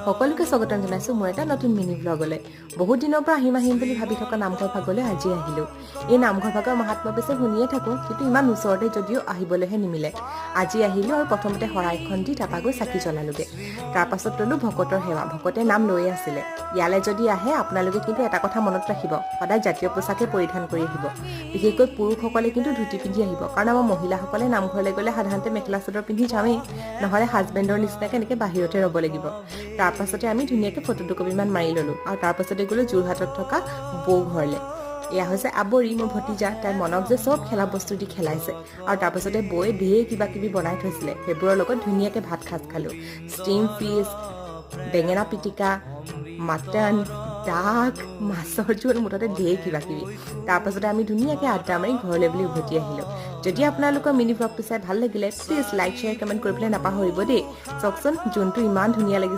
সকলোকে স্বাগতম জনাইছো মোৰ এটা নতুন মিনি ব্লগলৈ। বহুত দিনৰ পৰা আহিম বুলি ভাবি থকা নামঘৰ ভাগলৈ আজি আহিলো। এই নামঘৰ ভাগৰ মহাত্মা পিছে শুনিয়ে থাকো, কিন্তু ইমান ওচৰতে যদিও আহিবলৈহে নিমিলে। আজি আহিলো আৰু প্ৰথমতে শৰাইখন দি তাৰপা গৈ চাকি জ্বলালোগে। তাৰ পাছত ললো ভকতৰ সেৱা। ভকতে নাম লৈয়ে আছিলে। ইয়ালৈ যদি আহে আপোনালোকে কিন্তু এটা কথা মনত ৰাখিব, সদায় জাতীয় পোছাকে পৰিধান কৰি আহিব। বিশেষকৈ পুৰুষসকলে কিন্তু ধুতি পিন্ধি আহিব, কাৰণ আমাৰ মহিলাসকলে নামঘৰলৈ গ'লে সাধাৰণতে মেখেলা চাদৰ পিন্ধি যাওঁৱেই, নহ'লে হাজবেণ্ডৰ নিচিনাকে এনেকে বাহিৰতে ৰ'ব লাগিব। তাৰ পাছতে আমি ধুনীয়াকৈ ফটো দুকপিমান মাৰি ল'লো আৰু তাৰ পাছতে গ'লো যোৰহাটত থকা বৌ ঘৰলৈ। এয়া হৈছে আবৰি, মোৰ ভতিজা। তাই মনক যে চব খেলা বস্তু দি খেলাইছে। আৰু তাৰ পাছতে বৌয়ে ঢেৰ কিবা কিবি বনাই থৈছিলে, সেইবোৰৰ লগত ধুনীয়াকৈ ভাত সাজ খালো। ষ্টিম ফিছ, বেঙেনা পিটিকা, মাটন, ডাক, মাছৰ জোল, মুঠতে ঢেৰ কিবা কিবি। তাৰ পাছতে আমি ধুনীয়াকৈ আড্ডা মাৰি ঘৰলৈ বুলি উভতি আহিলো। যদি আপোনালোকৰ মিনি ব্লগটো চাই ভাল লাগিলে প্লিজ লাইক শ্বেয়াৰ কমেণ্ট কৰি পেলাই নাপাহৰিব দেই। চাওকচোন জোনটো ইমান ধুনীয়া লাগিছে।